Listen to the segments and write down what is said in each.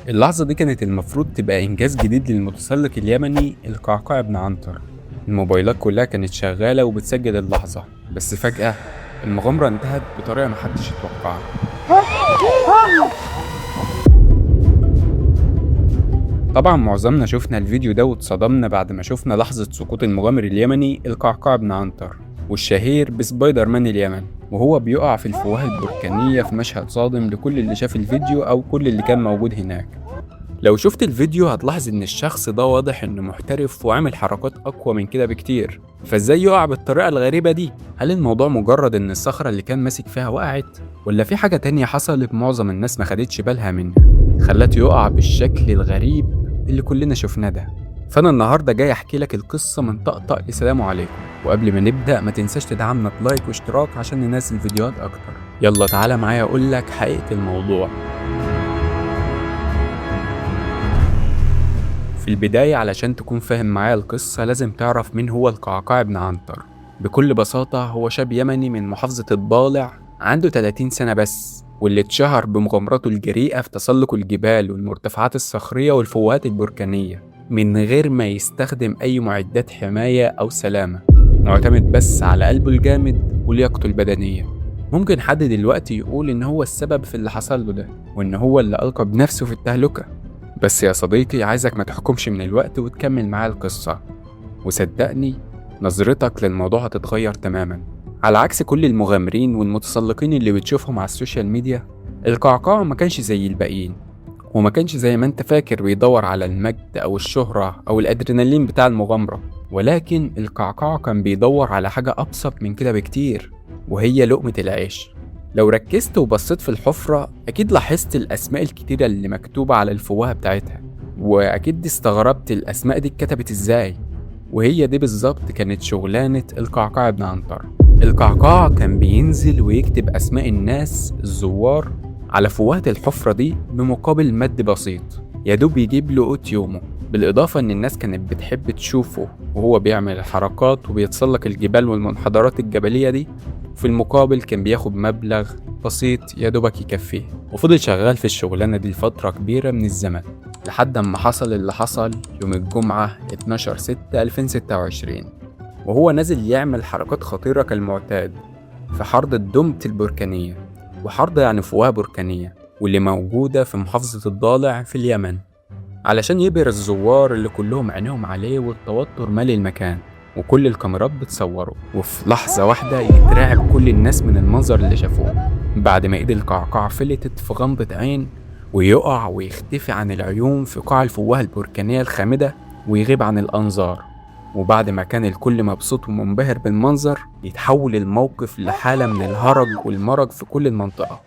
اللحظة دي كانت المفروض تبقى إنجاز جديد للمتسلق اليمني القعقاع بن عنتر. الموبايلات كلها كانت شغالة وبتسجل اللحظة، بس فجأة المغامرة انتهت بطريقة محدش يتوقعها. طبعا معظمنا شفنا الفيديو ده واتصدمنا بعد ما شفنا لحظة سقوط المغامر اليمني القعقاع بن عنتر والشهير بسبايدر مان اليمن، وهو بيقع في الفوهة البركانية في مشهد صادم لكل اللي شاف الفيديو أو كل اللي كان موجود هناك. لو شفت الفيديو هتلاحظ ان الشخص ده واضح انه محترف وعامل حركات اقوى من كده بكتير، فازاي يقع بالطريقة الغريبة دي؟ هل الموضوع مجرد ان الصخرة اللي كان ماسك فيها وقعت، ولا في حاجة تانية حصلت معظم الناس ما خدتش بالها منها خلته يقع بالشكل الغريب اللي كلنا شفناه ده؟ فانا النهارده جاي احكي لك القصة من طقطق لسلام عليكم. وقبل ما نبدأ ما تنساش تدعمنا بلايك واشتراك عشان ننزل فيديوهات اكتر. يلا تعالى معايا اقول لك حقيقة الموضوع. في البداية علشان تكون فاهم معايا القصة لازم تعرف مين هو القعقاع بن عنتر. بكل بساطة هو شاب يمني من محافظة الضالع عنده 30 سنة بس، واللي اتشهر بمغامراته الجريئة في تسلق الجبال والمرتفعات الصخرية والفوهات البركانية من غير ما يستخدم أي معدات حماية أو سلامة، معتمد بس على قلبه الجامد ولياقته البدنية. ممكن حد دلوقتي يقول إن هو السبب في اللي حصل له ده، وإن هو اللي ألقى بنفسه في التهلكة، بس يا صديقي عايزك ما تحكمش من الوقت وتكمل معايا القصة، وصدقني نظرتك للموضوع هتتغير تماما. على عكس كل المغامرين والمتسلقين اللي بتشوفهم على السوشيال ميديا، القعقاع ما كانش زي الباقيين، وما كانش زي ما انت فاكر بيدور على المجد او الشهرة او الادرينالين بتاع المغامرة، ولكن القعقاع كان بيدور على حاجة ابسط من كده بكتير، وهي لقمة العيش. لو ركزت وبصيت في الحفرة أكيد لاحظت الأسماء الكتيرة اللي مكتوبة على الفوهة بتاعتها، وأكيد استغربت الأسماء دي اتكتبت إزاي. وهي دي بالظبط كانت شغلانة القعقاع بن عنتر. القعقاع كان بينزل ويكتب أسماء الناس الزوار على فوهة الحفرة دي بمقابل مد بسيط يدوب يجيب له قوت يومه، بالإضافة إن الناس كانت بتحب تشوفه وهو بيعمل الحركات وبيتسلق الجبال والمنحدرات الجبلية دي، في المقابل كان بياخد مبلغ بسيط يدوبك يكفيه. وفضل شغال في الشغلانة دي لفترة كبيرة من الزمن لحد ما حصل اللي حصل يوم الجمعة 12/6/2026، وهو نازل يعمل حركات خطيرة كالمعتاد في حارة الدمت البركانية، وحارة يعني فوهة بركانية واللي موجودة في محافظة الضالع في اليمن، علشان يبهر الزوار اللي كلهم عينيهم عليه والتوتر مالي المكان وكل الكاميرات بتصوره. وفي لحظة واحدة يترعب كل الناس من المنظر اللي شافوه بعد ما ايد القعقاع فلتت في غمضة عين ويقع ويختفي عن العيون في قاع الفوهة البركانية الخامدة ويغيب عن الأنظار. وبعد ما كان الكل مبسوط ومنبهر بالمنظر يتحول الموقف لحالة من الهرج والمرج في كل المنطقة.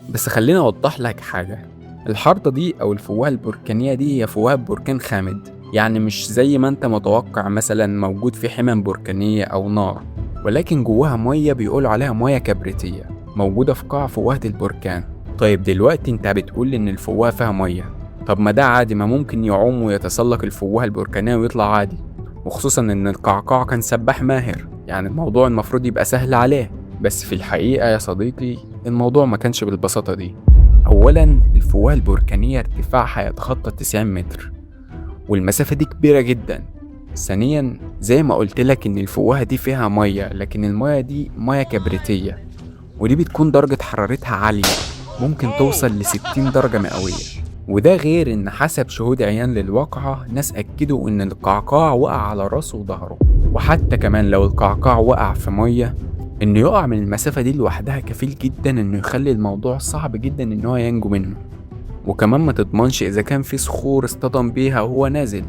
بس خليني أوضح لك حاجة، الحارة دي أو الفوهة البركانية دي هي فوهة بركان خامد، يعني مش زي ما انت متوقع مثلا موجود في حمم بركانية أو نار، ولكن جواها مية بيقولوا عليها مية كبريتية موجودة في قاع فوهة البركان. طيب دلوقتي انت بتقول إن الفوهة فيها مية، طب ما ده عادي، ما ممكن يعوم ويتسلق الفوهة البركانية ويطلع عادي، وخصوصا إن القعقاع كان سباح ماهر، يعني الموضوع المفروض يبقى سهل عليه. بس في الحقيقة يا صديقي الموضوع ما كانش بالبساطة دي. أولا الفوهة البركانية ارتفاعها يتخطى 90 متر، والمسافة دي كبيرة جدا. ثانيا زي ما قلت لك ان الفوهة دي فيها مية، لكن المية دي مية كبريتية، ودي بتكون درجة حرارتها عالية ممكن توصل ل60 درجة مئوية. وده غير ان حسب شهود عيان للواقعة ناس اكدوا ان القعقاع وقع على راسه وظهره، وحتى كمان لو القعقاع وقع في مية انه يقع من المسافة دي لوحدها كفيل جدا انه يخلي الموضوع صعب جدا ان هو ينجو منه. وكمان ما تضمنش اذا كان في صخور اصطدم بيها وهو نازل،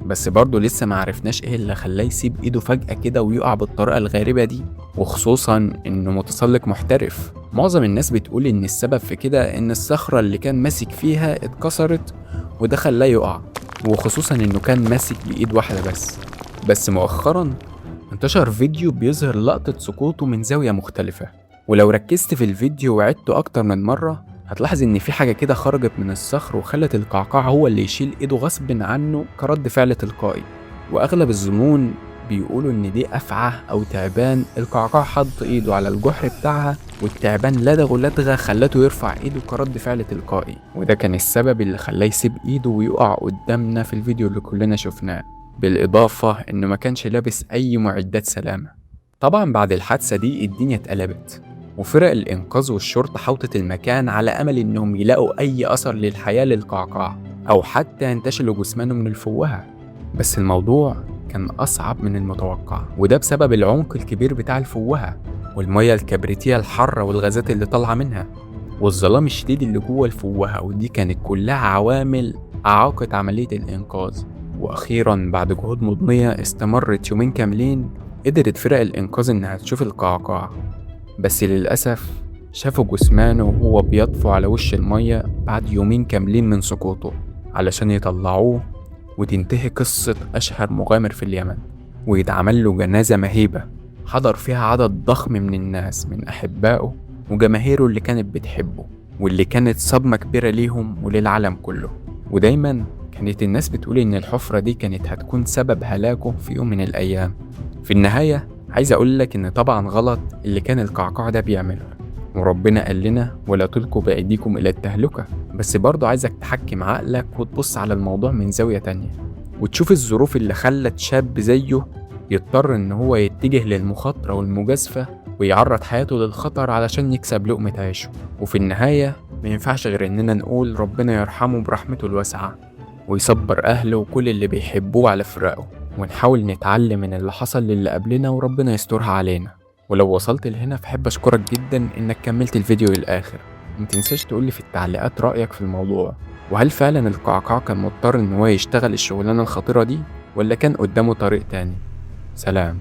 بس برضه لسه ما عرفناش ايه اللي خلاه يسيب ايده فجأة كده ويقع بالطريقة الغريبة دي، وخصوصا انه متسلق محترف. معظم الناس بتقول ان السبب في كده ان الصخرة اللي كان ماسك فيها اتكسرت وده خلاه يقع، وخصوصا انه كان ماسك بايد واحدة بس مؤخرا انتشر فيديو بيظهر لقطة سقوطه من زاوية مختلفة، ولو ركزت في الفيديو وعدته اكتر من مرة هتلاحظ ان في حاجة كده خرجت من الصخر وخلت القعقاع هو اللي يشيل ايده غصب عنه كرد فعل تلقائي. واغلب الظنون بيقولوا ان دي افعى او تعبان القعقاع حط ايده على الجحر بتاعها والتعبان لدغه لدغة خلته يرفع ايده كرد فعل تلقائي، وده كان السبب اللي خلاه يسيب ايده ويقع قدامنا في الفيديو اللي كلنا شفناه، بالإضافة إنه ما كانش لابس أي معدات سلامة. طبعا بعد الحادثة دي الدنيا اتقلبت، وفرق الإنقاذ والشرطة حوطت المكان على أمل إنهم يلاقوا أي أثر للحياة للقعقاع أو حتى ينتشلوا جثمانه من الفوهة. بس الموضوع كان أصعب من المتوقع، وده بسبب العمق الكبير بتاع الفوهة والمية الكبريتية الحارة والغازات اللي طالعة منها والظلام الشديد اللي جوه الفوهة، ودي كانت كلها عوامل أعاقت عملية الإنقاذ. وأخيرا بعد جهود مضنية استمرت يومين كاملين قدرت فرق الإنقاذ إنها تشوف القعقاع، بس للأسف شافوا جثمانه وهو بيطفو على وش المية بعد يومين كاملين من سقوطه علشان يطلعوه وتنتهي قصة أشهر مغامر في اليمن، ويتعمل له جنازة مهيبة حضر فيها عدد ضخم من الناس من أحبائه وجماهيره اللي كانت بتحبه، واللي كانت صدمة كبيرة ليهم وللعالم كله. ودايما كانت الناس بتقول إن الحفرة دي كانت هتكون سبب هلاكه في يوم من الأيام. في النهاية عايز أقولك إن طبعا غلط اللي كان القعقاع ده بيعمله، وربنا قال لنا ولا تلقوا بأيديكم إلى التهلكة، بس برضه عايزك تحكم عقلك وتبص على الموضوع من زاوية تانية وتشوف الظروف اللي خلت شاب زيه يضطر إن هو يتجه للمخاطرة والمجازفة ويعرض حياته للخطر علشان يكسب لقمة عيشه. وفي النهاية ما ينفعش غير إننا نقول ربنا يرحمه برحمته الواسعة ويصبر أهله وكل اللي بيحبوه على فراقه، ونحاول نتعلم من اللي حصل للي قبلنا وربنا يسترها علينا. ولو وصلت لهنا فحب أشكرك جدا إنك كملت الفيديو للآخر. متنساش تقولي في التعليقات رأيك في الموضوع، وهل فعلا القعقاع كان مضطر إن هو يشتغل الشغلانة الخطيرة دي ولا كان قدامه طريق تاني؟ سلام.